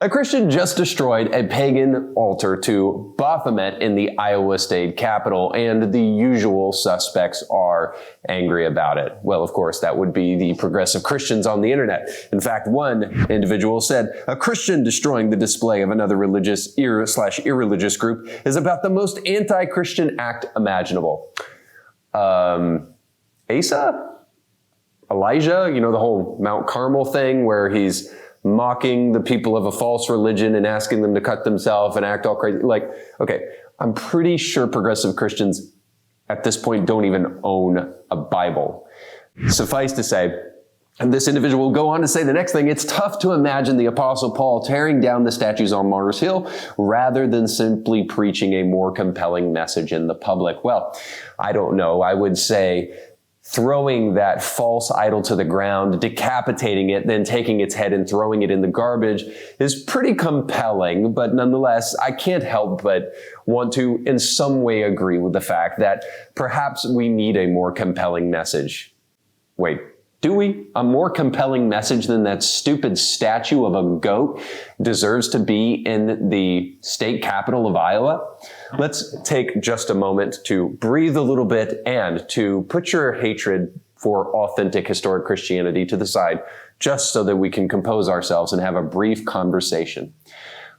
A Christian just destroyed a pagan altar to Baphomet in the Iowa state capitol, and the usual suspects are angry about it. Well, of course, that would be the progressive Christians on the internet. In fact, one individual said, "A Christian destroying the display of another religious/irreligious group is about the most anti-Christian act imaginable." Asa? Elijah? You know, the whole Mount Carmel thing where he's mocking the people of a false religion and asking them to cut themselves and act all crazy. Like, okay, I'm pretty sure progressive Christians at this point don't even own a Bible. Suffice to say, and this individual will go on to say the next thing, it's tough to imagine the Apostle Paul tearing down the statues on Mars Hill rather than simply preaching a more compelling message in the public. Well, I don't know. I would say throwing that false idol to the ground, decapitating it, then taking its head and throwing it in the garbage is pretty compelling. But nonetheless, I can't help but want to in some way agree with the fact that perhaps we need a more compelling message. Wait, do we? A more compelling message than that stupid statue of a goat deserves to be in the state capital of Iowa? Let's take just a moment to breathe a little bit and to put your hatred for authentic historic Christianity to the side, just so that we can compose ourselves and have a brief conversation.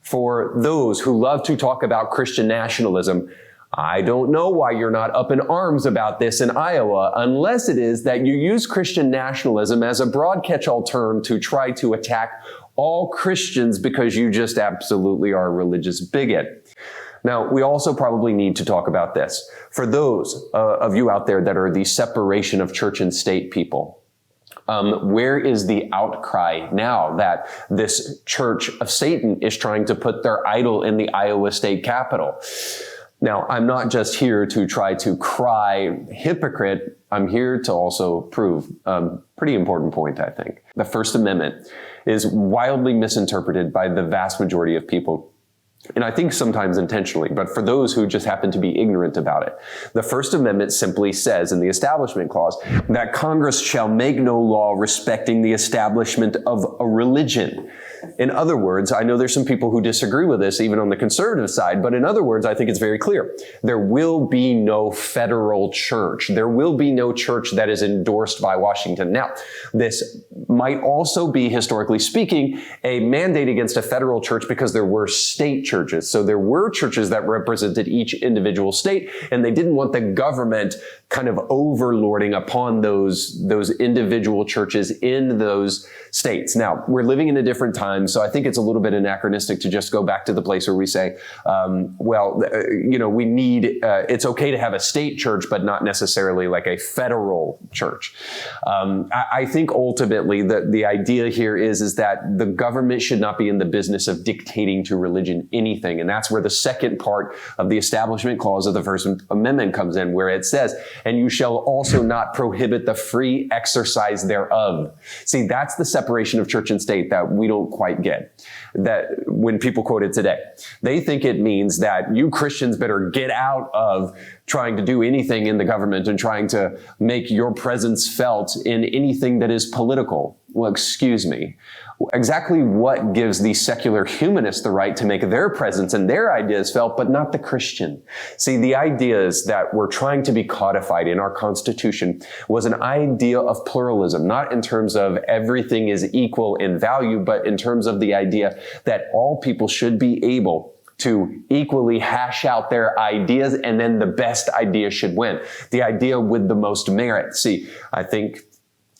For those who love to talk about Christian nationalism, I don't know why you're not up in arms about this in Iowa, unless it is that you use Christian nationalism as a broad catch-all term to try to attack all Christians because you just absolutely are a religious bigot. Now, we also probably need to talk about this. For those of you out there that are the separation of church and state people, where is the outcry now that this church of Satan is trying to put their idol in the Iowa state capitol? Now, I'm not just here to try to cry hypocrite. I'm here to also prove a pretty important point, I think. The First Amendment is wildly misinterpreted by the vast majority of people. And I think sometimes intentionally, but for those who just happen to be ignorant about it. The First Amendment simply says in the Establishment Clause that Congress shall make no law respecting the establishment of a religion. In other words, I know there's some people who disagree with this, even on the conservative side, but in other words, I think it's very clear. There will be no federal church. There will be no church that is endorsed by Washington. Now, this might also be, historically speaking, a mandate against a federal church because there were state churches. So there were churches that represented each individual state, and they didn't want the government kind of overlording upon those individual churches in those states. Now, we're living in a different time, so I think it's a little bit anachronistic to just go back to the place where we say, we need, it's okay to have a state church, but not necessarily like a federal church. I think ultimately the idea here is that the government should not be in the business of dictating to religion anything. And that's where the second part of the Establishment Clause of the First Amendment comes in, where it says, and you shall also not prohibit the free exercise thereof. See, that's the separation of church and state that we don't quite get. That when people quote it today, they think it means that you Christians better get out of trying to do anything in the government and trying to make your presence felt in anything that is political. Well, excuse me. Exactly what gives the secular humanist the right to make their presence and their ideas felt, but not the Christian? See, the ideas that were trying to be codified in our Constitution was an idea of pluralism, not in terms of everything is equal in value, but in terms of the idea that all people should be able to equally hash out their ideas, and then the best idea should win. The idea with the most merit. See, I think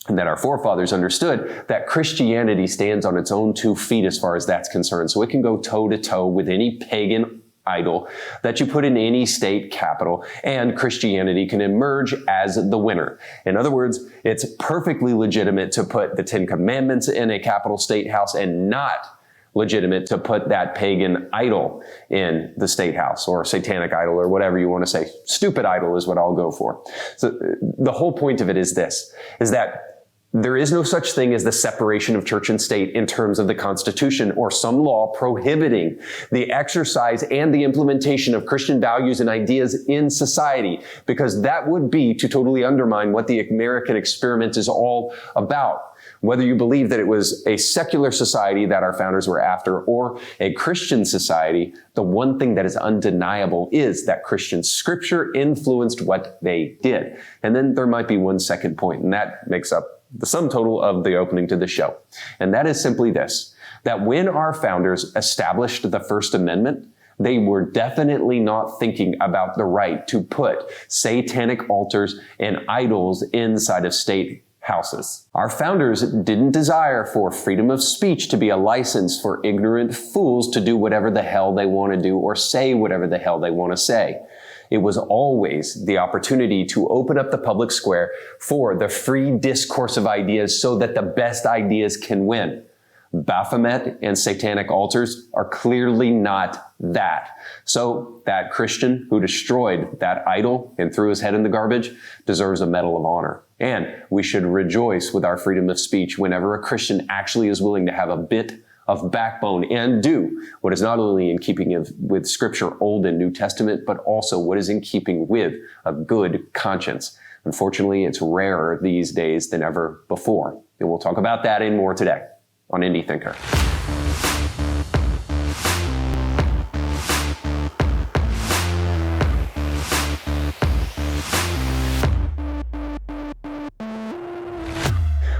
that our forefathers understood that Christianity stands on its own 2 feet as far as that's concerned. So it can go toe to toe with any pagan idol that you put in any state capital, and Christianity can emerge as the winner. In other words, it's perfectly legitimate to put the 10 Commandments in a capital state house and not legitimate to put that pagan idol in the state house, or satanic idol, or whatever you want to say. Stupid idol is what I'll go for. So the whole point of it is this, is that there is no such thing as the separation of church and state in terms of the Constitution or some law prohibiting the exercise and the implementation of Christian values and ideas in society, because that would be to totally undermine what the American experiment is all about. Whether you believe that it was a secular society that our founders were after or a Christian society, the one thing that is undeniable is that Christian scripture influenced what they did. And then there might be one second point, and that makes up the sum total of the opening to the show. And that is simply this, that when our founders established the First Amendment, they were definitely not thinking about the right to put satanic altars and idols inside of state houses. Our founders didn't desire for freedom of speech to be a license for ignorant fools to do whatever the hell they want to do or say whatever the hell they want to say. It was always the opportunity to open up the public square for the free discourse of ideas so that the best ideas can win. Baphomet and satanic altars are clearly not that. So that Christian who destroyed that idol and threw his head in the garbage deserves a Medal of Honor. And we should rejoice with our freedom of speech whenever a Christian actually is willing to have a bit of backbone and do what is not only in keeping with Scripture, Old and New Testament, but also what is in keeping with a good conscience. Unfortunately, it's rarer these days than ever before. And we'll talk about that and more today on Indie Thinker.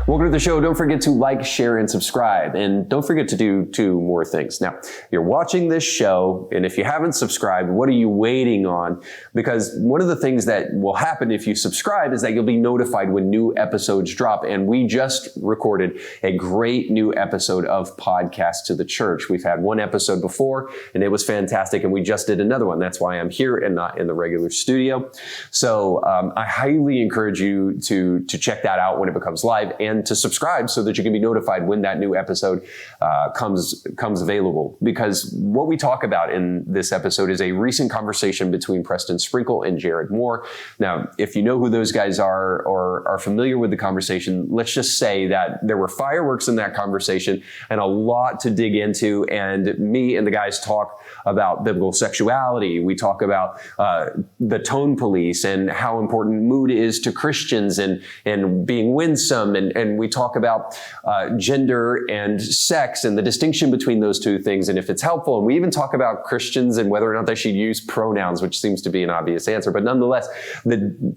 Welcome to the show. Don't forget to like, share, and subscribe. And don't forget to do two more things. Now, you're watching this show, and if you haven't subscribed, what are you waiting on? Because one of the things that will happen if you subscribe is that you'll be notified when new episodes drop. And we just recorded a great new episode of Podcast to the Church. We've had one episode before, and it was fantastic, and we just did another one. That's why I'm here and not in the regular studio. So I highly encourage you to check that out when it becomes live, and to subscribe so that you can be notified when that new episode comes available. Because what we talk about in this episode is a recent conversation between Preston Sprinkle and Jared Moore. Now, if you know who those guys are or are familiar with the conversation, let's just say that there were fireworks in that conversation and a lot to dig into. And me and the guys talk about biblical sexuality. We talk about the tone police and how important mood is to Christians and being winsome. And we talk about gender and sex and the distinction between those two things and if it's helpful. And we even talk about Christians and whether or not they should use pronouns, which seems to be an obvious answer. But nonetheless,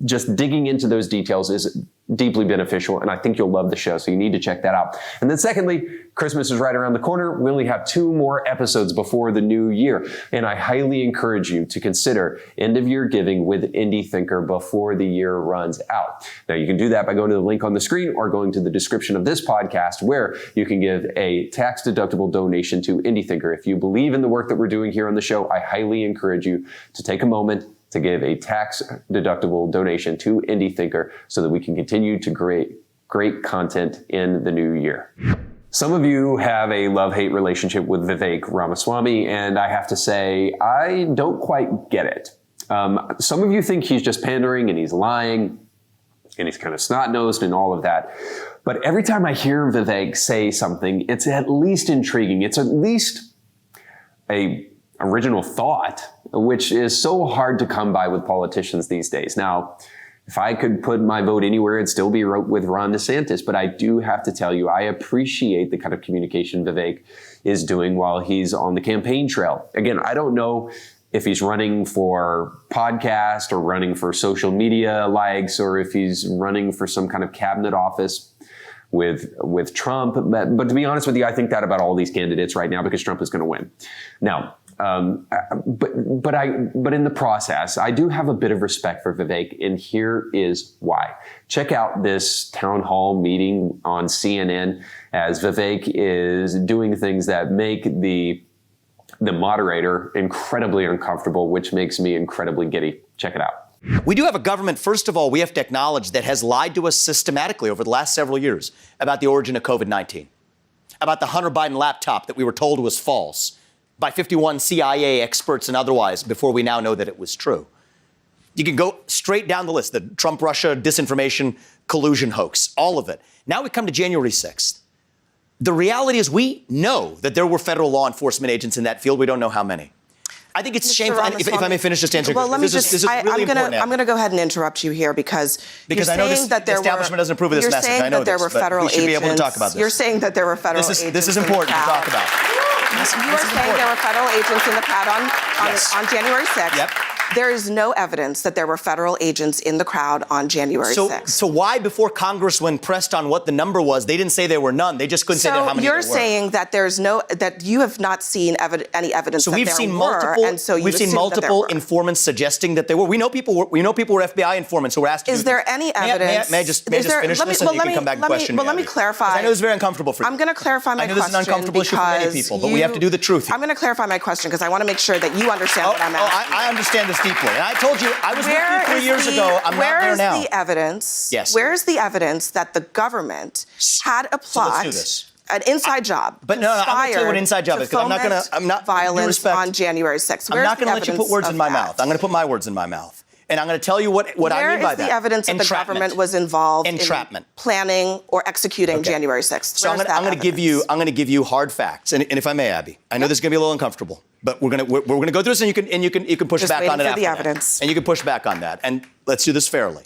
just digging into those details is deeply beneficial, and I think you'll love the show, so you need to check that out. And then secondly, Christmas is right around the corner. We only have 2 more episodes before the new year, and I highly encourage you to consider end-of-year giving with Indie Thinker before the year runs out. Now, you can do that by going to the link on the screen or going to the description of this podcast, where you can give a tax-deductible donation to Indie Thinker. If you believe in the work that we're doing here on the show, I highly encourage you to take a moment to give a tax-deductible donation to Indie Thinker so that we can continue to create great content in the new year. Some of you have a love-hate relationship with Vivek Ramaswamy, and I have to say, I don't quite get it. Some of you think he's just pandering and he's lying and he's kind of snot-nosed and all of that. But every time I hear Vivek say something, it's at least intriguing. It's at least a original thought, which is so hard to come by with politicians these days. Now, if I could put my vote anywhere, it'd still be with Ron DeSantis. But I do have to tell you, I appreciate the kind of communication Vivek is doing while he's on the campaign trail. Again, I don't know if he's running for podcast or running for social media likes, or if he's running for some kind of cabinet office with Trump. But to be honest with you, I think that about all these candidates right now, because Trump is going to win. Now, but in the process, I do have a bit of respect for Vivek, and here is why. Check out this town hall meeting on CNN as Vivek is doing things that make the moderator incredibly uncomfortable, which makes me incredibly giddy. Check it out. We do have a government, first of all, we have to acknowledge, that has lied to us systematically over the last several years about the origin of COVID-19, about the Hunter Biden laptop that we were told was false by 51 CIA experts and otherwise before we now know that it was true. You can go straight down the list, the Trump-Russia disinformation collusion hoax, all of it. Now we come to January 6th. The reality is we know that there were federal law enforcement agents in that field. We don't know how many. I think it's Mr. shameful. And if I may finish just answering. Well, let me this is really important. I'm going to go ahead and interrupt you here because you're I know saying that there the establishment doesn't approve of this you're message. saying I know that there were federal we should agents. be able to talk about this. You're saying that there were federal agents. This is important to talk about. You are saying there were federal agents in the crowd on January 6th. Yep. There is no evidence that there were federal agents in the crowd on January 6th. So why, before Congress, when pressed on what the number was, they didn't say there were none? They just couldn't say how many there were. So you're saying that that you have not seen any evidence that there were. We've seen multiple informants suggesting that there were. We know people were FBI informants who were asked to. Is there any evidence? May I just finish this, and you can come back and question me? Let me clarify. I know this is very uncomfortable for you. I'm going to clarify my question. I know this is an uncomfortable issue for many people, but we have to do the truth. I'm going to clarify my question because I want to make sure that you understand what I'm asking. I understand this deeply. And I told you, I was with you 3 years ago. I'm not there now. Where is the evidence? Yes. Where is the evidence that the government had a plot, an inside job, but no, I'm going to tell you what an inside job is, because I'm not violence on January 6th? I'm not going to let you put words in my mouth. I'm going to put my words in my mouth. And I'm going to tell you what I mean by that. Where is the evidence that the government was involved in planning or executing January 6th? So I'm going to give you hard facts. And if I may, Abby, I know this is going to be a little uncomfortable, but we're going to go through this, and you can push back on it after that. And you can push back on that. And let's do this fairly.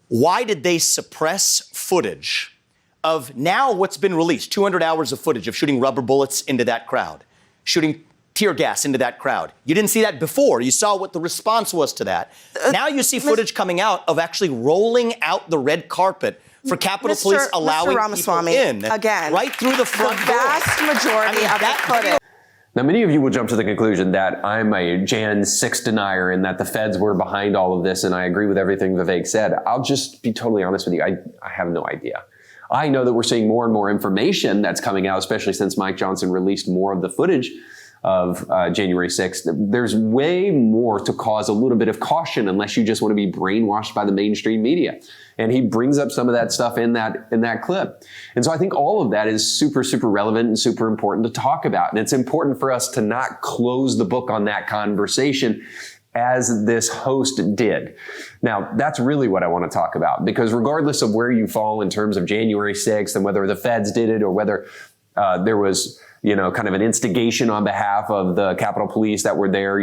Why did they suppress footage of now what's been released, 200 hours of footage of shooting rubber bullets into that crowd, shooting tear gas into that crowd? You didn't see that before. You saw what the response was to that. Now you see footage coming out of actually rolling out the red carpet for Capitol Police allowing people in, again, right through the front door. The vast majority of the footage. Now, many of you will jump to the conclusion that I'm a Jan 6 denier and that the feds were behind all of this, and I agree with everything Vivek said. I'll just be totally honest with you. I have no idea. I know that we're seeing more and more information that's coming out, especially since Mike Johnson released more of the footage of January 6th. There's way more to cause a little bit of caution unless you just want to be brainwashed by the mainstream media. And he brings up some of that stuff in that clip. And so I think all of that is super, super relevant and super important to talk about. And it's important for us to not close the book on that conversation as this host did. Now, that's really what I want to talk about, because regardless of where you fall in terms of January 6th and whether the feds did it or whether there was kind of an instigation on behalf of the Capitol Police that were there,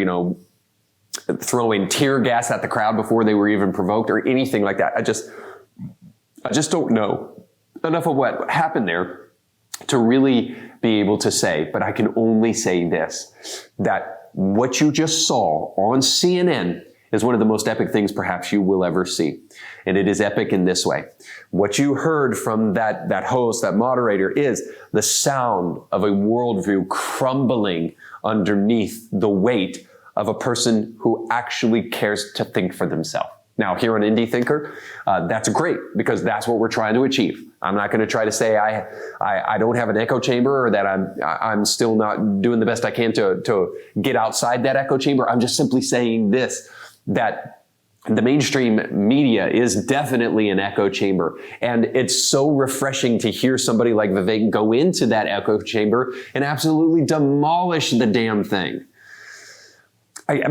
throwing tear gas at the crowd before they were even provoked or anything like that. I just don't know enough of what happened there to really be able to say, but I can only say this, that what you just saw on CNN is one of the most epic things perhaps you will ever see. And it is epic in this way. What you heard from that host, that moderator, is the sound of a worldview crumbling underneath the weight of a person who actually cares to think for themselves. Now, here on Indie Thinker, that's great, because that's what we're trying to achieve. I'm not going to try to say I don't have an echo chamber, or that I'm still not doing the best I can to get outside that echo chamber. I'm just simply saying this, that the mainstream media is definitely an echo chamber. And it's so refreshing to hear somebody like Vivek go into that echo chamber and absolutely demolish the damn thing.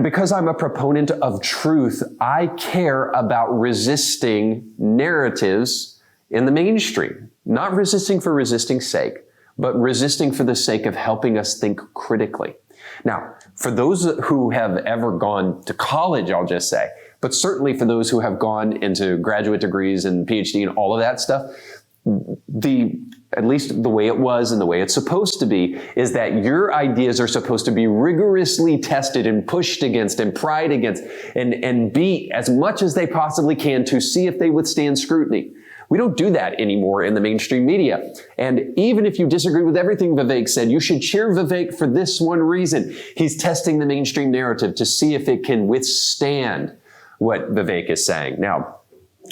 Because I'm a proponent of truth, I care about resisting narratives in the mainstream. Not resisting for resisting's sake, but resisting for the sake of helping us think critically. Now, for those who have ever gone to college, I'll just say, but certainly for those who have gone into graduate degrees and PhD and all of that stuff, at least the way it was and the way it's supposed to be, is that your ideas are supposed to be rigorously tested and pushed against and pried against and beat as much as they possibly can to see if they withstand scrutiny. We don't do that anymore in the mainstream media. And even if you disagree with everything Vivek said, you should cheer Vivek for this one reason. He's testing the mainstream narrative to see if it can withstand what Vivek is saying. Now,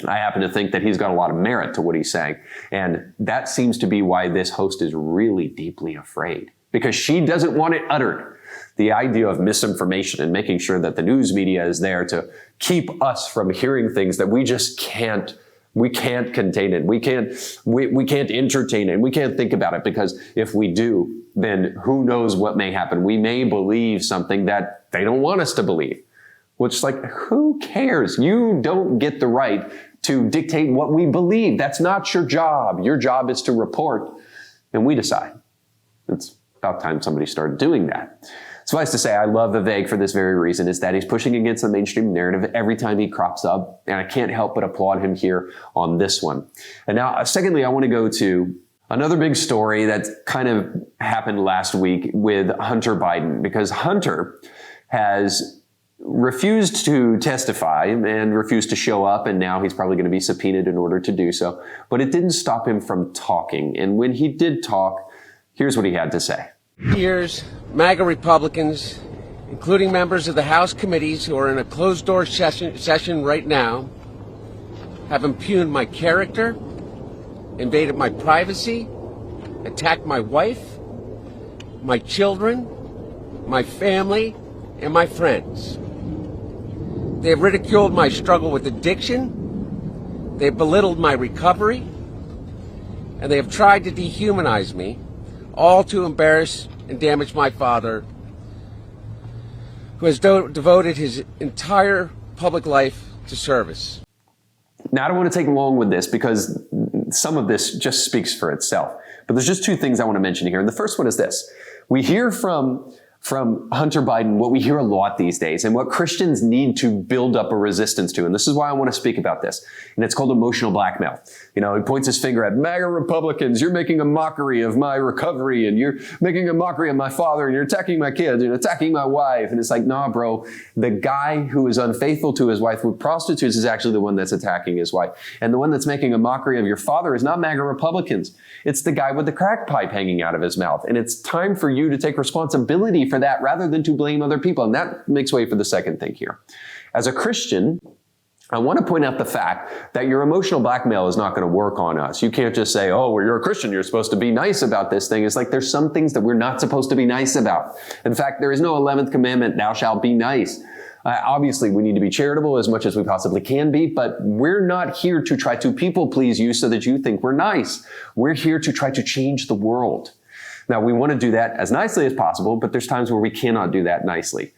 I happen to think that he's got a lot of merit to what he's saying. And that seems to be why this host is really deeply afraid, because she doesn't want it uttered. The idea of misinformation and making sure that the news media is there to keep us from hearing things that we just can't. We can't contain it. We can't entertain it. We can't think about it, because if we do, then who knows what may happen. We may believe something that they don't want us to believe. Which, like, who cares? You don't get the right to dictate what we believe. That's not your job. Your job is to report, and we decide. It's about time somebody started doing that. Suffice to say, I love Vivek for this very reason, is that he's pushing against the mainstream narrative every time he crops up, and I can't help but applaud him here on this one. And now, secondly, I want to go to another big story that kind of happened last week with Hunter Biden, because Hunter has refused to testify and refused to show up, and now he's probably going to be subpoenaed in order to do so. But it didn't stop him from talking. And when he did talk, here's what he had to say. Here's MAGA Republicans, including members of the House committees who are in a closed-door session right now, have impugned my character, invaded my privacy, attacked my wife, my children, my family, and my friends. They have ridiculed my struggle with addiction, they have belittled my recovery, and they have tried to dehumanize me, all to embarrass and damage my father, who has devoted his entire public life to service. Now, I don't want to take long with this because some of this just speaks for itself. But there's just two things I want to mention here. And the first one is this. We hear from Hunter Biden what we hear a lot these days and what Christians need to build up a resistance to. And this is why I want to speak about this. And it's called emotional blackmail. You know, he points his finger at MAGA Republicans. You're making a mockery of my recovery, and you're making a mockery of my father, and you're attacking my kids and attacking my wife. And it's like, nah, bro, the guy who is unfaithful to his wife with prostitutes is actually the one that's attacking his wife. And the one that's making a mockery of your father is not MAGA Republicans. It's the guy with the crack pipe hanging out of his mouth. And it's time for you to take responsibility for that rather than to blame other people. And that makes way for the second thing here. As a Christian, I want to point out the fact that your emotional blackmail is not going to work on us. You can't just say, oh, well, you're a Christian, you're supposed to be nice about this thing. It's like there's some things that we're not supposed to be nice about. In fact, there is no 11th commandment, thou shalt be nice. Obviously, we need to be charitable as much as we possibly can be, but we're not here to try to people please you so that you think we're nice. We're here to try to change the world. Now, we want to do that as nicely as possible, but there's times where we cannot do that nicely.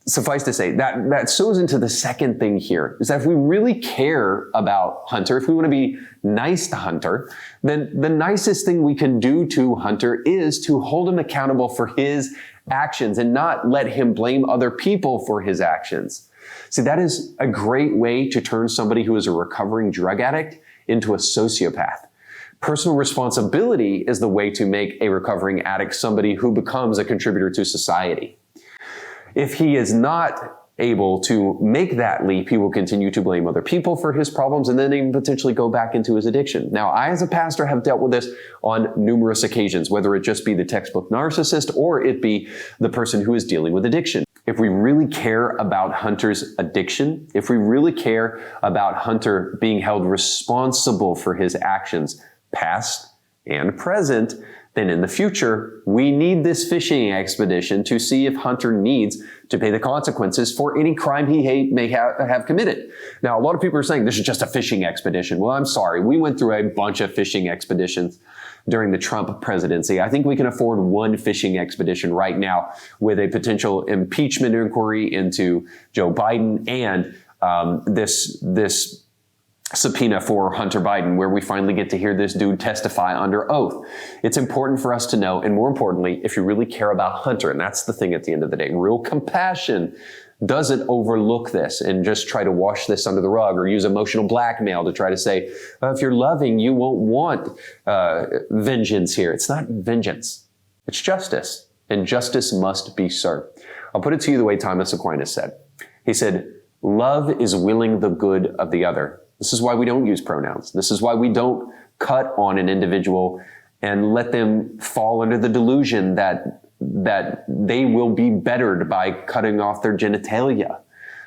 Suffice to say, that sews into the second thing here, is that if we really care about Hunter, if we want to be nice to Hunter, then the nicest thing we can do to Hunter is to hold him accountable for his actions and not let him blame other people for his actions. See, that is a great way to turn somebody who is a recovering drug addict into a sociopath. Personal responsibility is the way to make a recovering addict somebody who becomes a contributor to society. If he is not able to make that leap, he will continue to blame other people for his problems and then even potentially go back into his addiction. Now, I as a pastor have dealt with this on numerous occasions, whether it just be the textbook narcissist or it be the person who is dealing with addiction. If we really care about Hunter's addiction, if we really care about Hunter being held responsible for his actions, past and present, then in the future, we need this fishing expedition to see if Hunter needs to pay the consequences for any crime he may have committed. Now, a lot of people are saying this is just a fishing expedition. Well, I'm sorry. We went through a bunch of fishing expeditions during the Trump presidency. I think we can afford one fishing expedition right now with a potential impeachment inquiry into Joe Biden and this subpoena for Hunter Biden, where we finally get to hear this dude testify under oath. It's important for us to know, and more importantly, if you really care about Hunter, and that's the thing at the end of the day, real compassion doesn't overlook this and just try to wash this under the rug or use emotional blackmail to try to say, if you're loving, you won't want vengeance here. It's not vengeance. It's justice, and justice must be served. I'll put it to you the way Thomas Aquinas said. He said, love is willing the good of the other. This is why we don't use pronouns. This is why we don't cut on an individual and let them fall under the delusion that they will be bettered by cutting off their genitalia.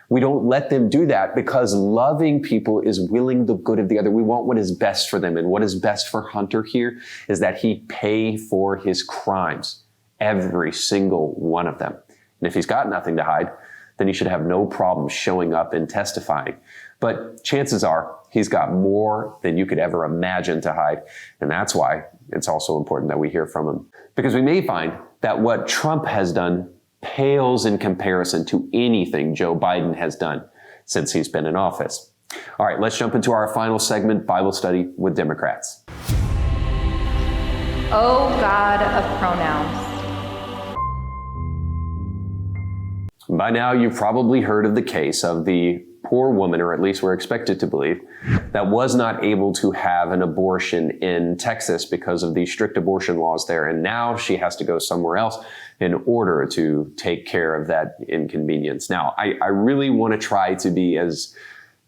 We don't let them do that because loving people is willing the good of the other. We want what is best for them. And what is best for Hunter here is that he pay for his crimes, every single one of them. And if he's got nothing to hide, then he should have no problem showing up and testifying. But chances are he's got more than you could ever imagine to hide. And that's why it's also important that we hear from him. Because we may find that what Trump has done pales in comparison to anything Joe Biden has done since he's been in office. All right, let's jump into our final segment, Bible study with Democrats. Oh God of pronouns. By now, you've probably heard of the case of the poor woman, or at least we're expected to believe, that was not able to have an abortion in Texas because of the strict abortion laws there. And now she has to go somewhere else in order to take care of that inconvenience. Now, I really want to try to be as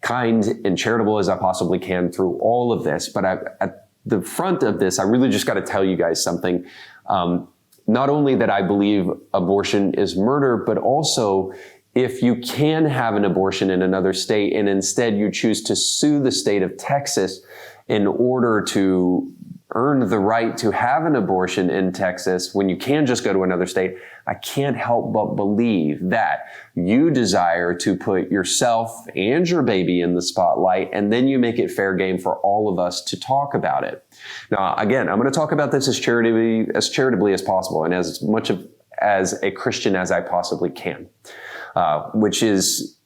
kind and charitable as I possibly can through all of this. But at the front of this, I really just got to tell you guys something. Not only that I believe abortion is murder, but also if you can have an abortion in another state and instead you choose to sue the state of Texas in order to earn the right to have an abortion in Texas when you can just go to another state, I can't help but believe that you desire to put yourself and your baby in the spotlight, and then you make it fair game for all of us to talk about it. Now, again, I'm going to talk about this as charitably as possible and as much as a Christian as I possibly can, which is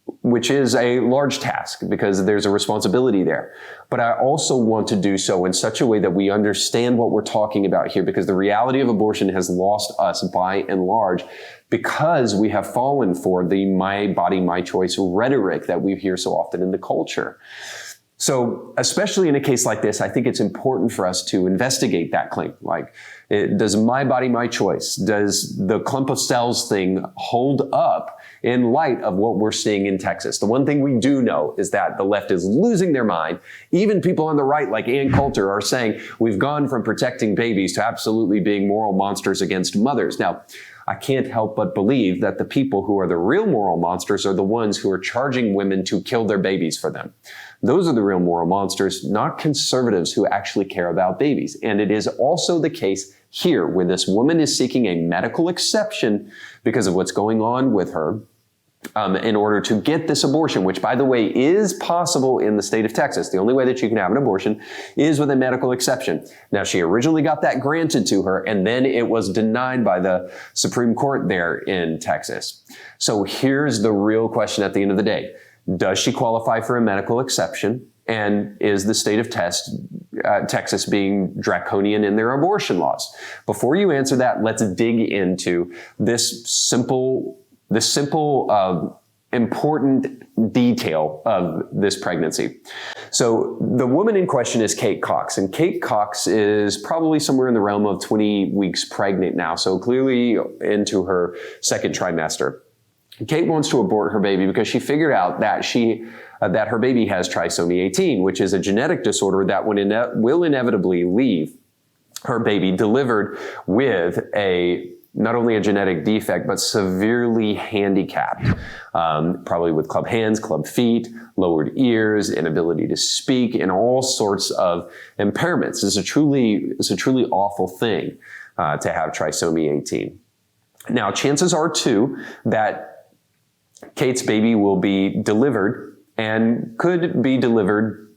a large task because there's a responsibility there. But I also want to do so in such a way that we understand what we're talking about here, because the reality of abortion has lost us by and large because we have fallen for the my body, my choice rhetoric that we hear so often in the culture. So especially in a case like this, I think it's important for us to investigate that claim. Like, does my body, my choice, does the clump of cells thing hold up in light of what we're seeing in Texas? The one thing we do know is that the left is losing their mind. Even people on the right, like Ann Coulter, are saying we've gone from protecting babies to absolutely being moral monsters against mothers. Now, I can't help but believe that the people who are the real moral monsters are the ones who are charging women to kill their babies for them. Those are the real moral monsters, not conservatives who actually care about babies. And it is also the case here where this woman is seeking a medical exception because of what's going on with her in order to get this abortion, which, by the way, is possible in the state of Texas. The only way that you can have an abortion is with a medical exception. Now, she originally got that granted to her, and then it was denied by the Supreme Court there in Texas. So here's the real question at the end of the day. Does she qualify for a medical exception? And is the state of Texas being draconian in their abortion laws? Before you answer that, let's dig into this simple, important detail of this pregnancy. So the woman in question is Kate Cox, and Kate Cox is probably somewhere in the realm of 20 weeks pregnant now, so clearly into her second trimester. Kate wants to abort her baby because she figured out that that her baby has trisomy 18, which is a genetic disorder that will inevitably leave her baby delivered with not only a genetic defect, but severely handicapped, probably with club hands, club feet, lowered ears, inability to speak, and all sorts of impairments. It's a truly awful thing to have trisomy 18. Now, chances are, too, that Kate's baby will be delivered and could be delivered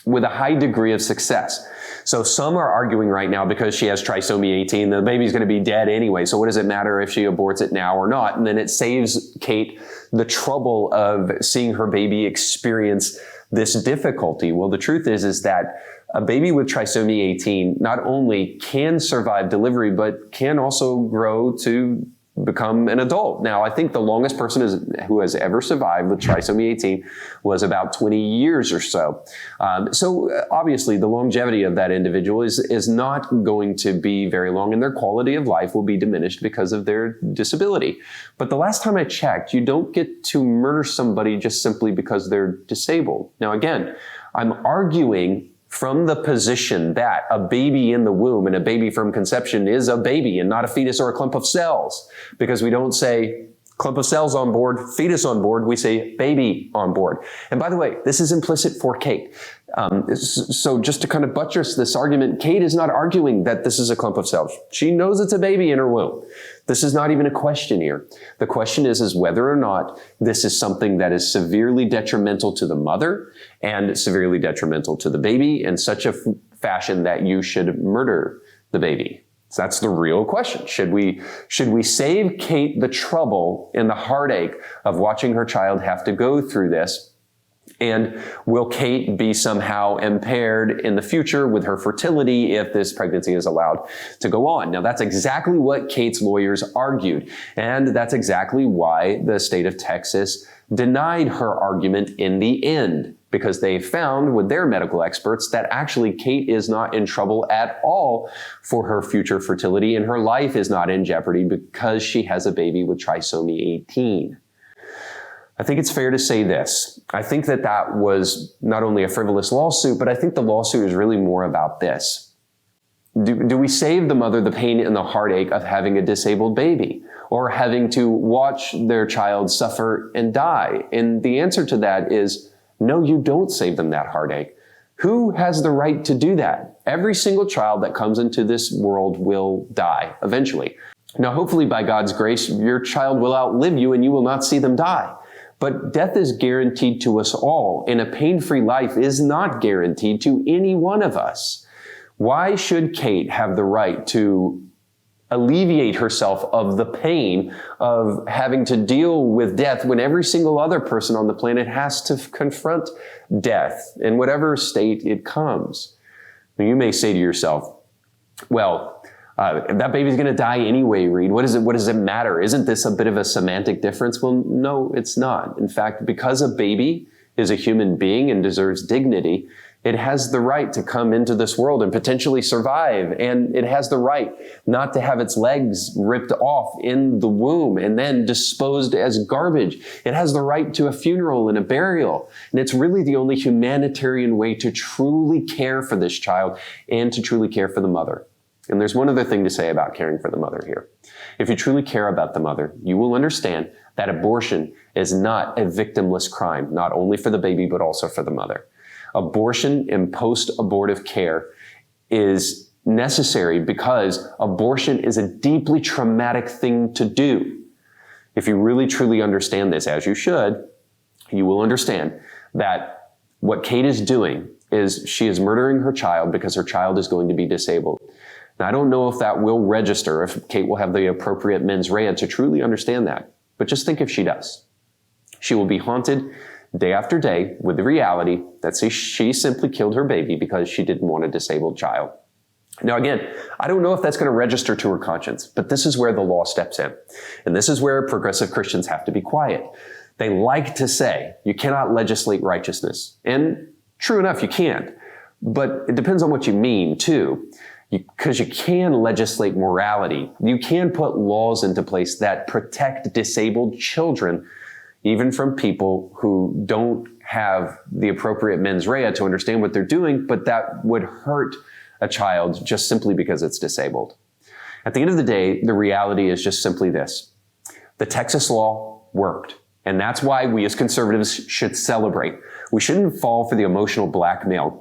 with a high degree of success. So some are arguing right now because she has trisomy 18, the baby's going to be dead anyway. So what does it matter if she aborts it now or not? And then it saves Kate the trouble of seeing her baby experience this difficulty. Well, the truth is that a baby with trisomy 18 not only can survive delivery, but can also grow to become an adult. Now, I think the longest person who has ever survived with trisomy 18 was about 20 years or so. So obviously the longevity of that individual is not going to be very long, and their quality of life will be diminished because of their disability. But the last time I checked, you don't get to murder somebody just simply because they're disabled. Now, again, I'm arguing from the position that a baby in the womb and a baby from conception is a baby and not a fetus or a clump of cells, because we don't say clump of cells on board, fetus on board, we say baby on board. And by the way, this is implicit for Kate. So just to kind of buttress this argument, Kate is not arguing that this is a clump of cells. She knows it's a baby in her womb. This is not even a question here. The question is whether or not this is something that is severely detrimental to the mother and severely detrimental to the baby in such a fashion that you should murder the baby. So that's the real question. Should we save Kate the trouble and the heartache of watching her child have to go through this And will Kate be somehow impaired in the future with her fertility if this pregnancy is allowed to go on? Now, that's exactly what Kate's lawyers argued. And that's exactly why the state of Texas denied her argument in the end, because they found with their medical experts that actually Kate is not in trouble at all for her future fertility, and her life is not in jeopardy because she has a baby with trisomy 18. I think it's fair to say this. I think that that was not only a frivolous lawsuit, but I think the lawsuit is really more about this. Do we save the mother the pain and the heartache of having a disabled baby or having to watch their child suffer and die? And the answer to that is no, you don't save them that heartache. Who has the right to do that? Every single child that comes into this world will die eventually. Now, hopefully by God's grace, your child will outlive you and you will not see them die. But death is guaranteed to us all, and a pain-free life is not guaranteed to any one of us. Why should Kate have the right to alleviate herself of the pain of having to deal with death when every single other person on the planet has to confront death in whatever state it comes? Now, you may say to yourself, well, that baby's going to die anyway, Reed. What does it matter? Isn't this a bit of a semantic difference? Well, no, it's not. In fact, because a baby is a human being and deserves dignity, it has the right to come into this world and potentially survive. And it has the right not to have its legs ripped off in the womb and then disposed as garbage. It has the right to a funeral and a burial. And it's really the only humanitarian way to truly care for this child and to truly care for the mother. And there's one other thing to say about caring for the mother here. If you truly care about the mother, you will understand that abortion is not a victimless crime, not only for the baby, but also for the mother. Abortion and post-abortive care is necessary because abortion is a deeply traumatic thing to do. If you really truly understand this, as you should, you will understand that what Kate is doing is she is murdering her child because her child is going to be disabled. Now, I don't know if that will register, if Kate will have the appropriate mens rea to truly understand that. But just think if she does. She will be haunted day after day with the reality that she simply killed her baby because she didn't want a disabled child. Now, again, I don't know if that's going to register to her conscience, but this is where the law steps in. And this is where progressive Christians have to be quiet. They like to say, you cannot legislate righteousness. And true enough, you can't. But it depends on what you mean, too. Because you can legislate morality. You can put laws into place that protect disabled children, even from people who don't have the appropriate mens rea to understand what they're doing, but that would hurt a child just simply because it's disabled. At the end of the day, the reality is just simply this. The Texas law worked. And that's why we as conservatives should celebrate. We shouldn't fall for the emotional blackmail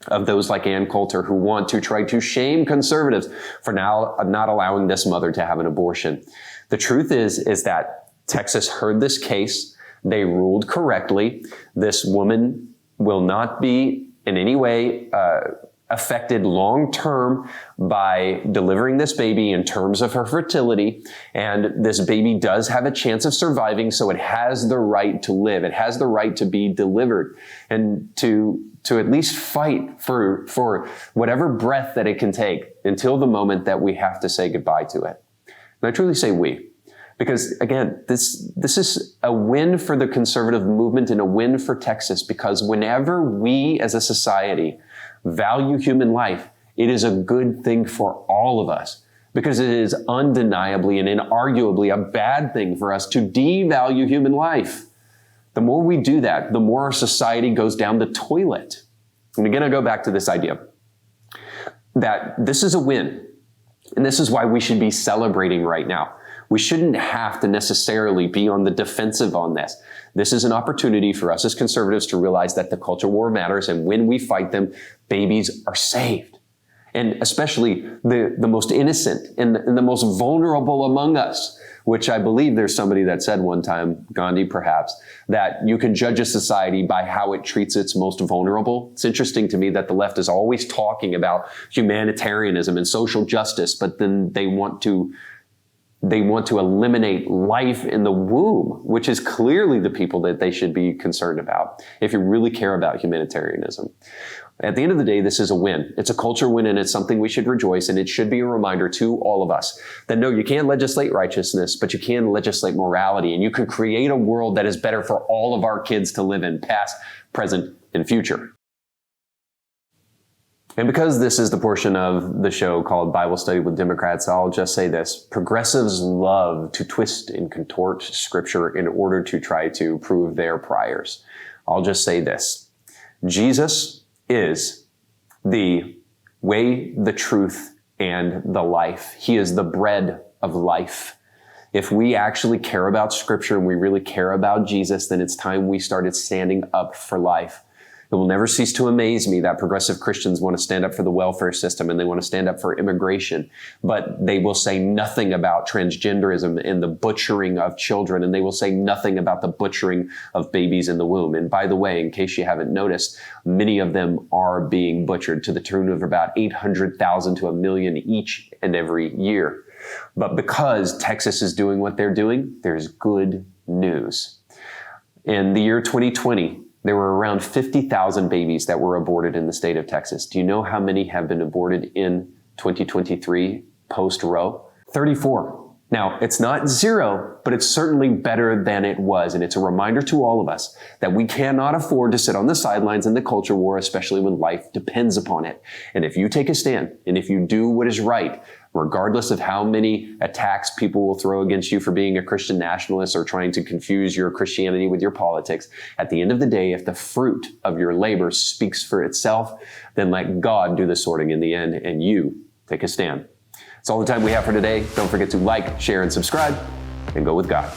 of those like Ann Coulter who want to try to shame conservatives for now not allowing this mother to have an abortion. The truth is that Texas heard this case. They ruled correctly. This woman will not be in any way affected long-term by delivering this baby in terms of her fertility. And this baby does have a chance of surviving, so it has the right to live. It has the right to be delivered and to at least fight for whatever breath that it can take until the moment that we have to say goodbye to it. And I truly say we. Because again, this is a win for the conservative movement and a win for Texas, because whenever we as a society value human life, it is a good thing for all of us, because it is undeniably and inarguably a bad thing for us to devalue human life. The more we do that, the more our society goes down the toilet. And again, I go back to this idea that this is a win, and this is why we should be celebrating right now. We shouldn't have to necessarily be on the defensive on this. This is an opportunity for us as conservatives to realize that the culture war matters, and when we fight them, babies are saved. And especially the most innocent and the most vulnerable among us, which I believe there's somebody that said one time, Gandhi perhaps, that you can judge a society by how it treats its most vulnerable. It's interesting to me that the left is always talking about humanitarianism and social justice, but then they want to They want to eliminate life in the womb, which is clearly the people that they should be concerned about if you really care about humanitarianism. At the end of the day, this is a win. It's a culture win, and it's something we should rejoice, and it should be a reminder to all of us that no, you can't legislate righteousness, but you can legislate morality, and you can create a world that is better for all of our kids to live in, past, present, and future. And because this is the portion of the show called Bible Study with Democrats, I'll just say this. Progressives love to twist and contort Scripture in order to try to prove their priors. I'll just say this. Jesus is the way, the truth, and the life. He is the bread of life. If we actually care about Scripture and we really care about Jesus, then it's time we started standing up for life. It will never cease to amaze me that progressive Christians want to stand up for the welfare system and they want to stand up for immigration, but they will say nothing about transgenderism and the butchering of children, and they will say nothing about the butchering of babies in the womb. And by the way, in case you haven't noticed, many of them are being butchered to the tune of about 800,000 to 1 million each and every year. But because Texas is doing what they're doing, there's good news. In the year 2020, there were around 50,000 babies that were aborted in the state of Texas. Do you know how many have been aborted in 2023 post-Roe? 34. Now, it's not zero, but it's certainly better than it was. And it's a reminder to all of us that we cannot afford to sit on the sidelines in the culture war, especially when life depends upon it. And if you take a stand, and if you do what is right, regardless of how many attacks people will throw against you for being a Christian nationalist or trying to confuse your Christianity with your politics, at the end of the day, if the fruit of your labor speaks for itself, then let God do the sorting in the end, and you take a stand. That's all the time we have for today. Don't forget to like, share, and subscribe, and go with God.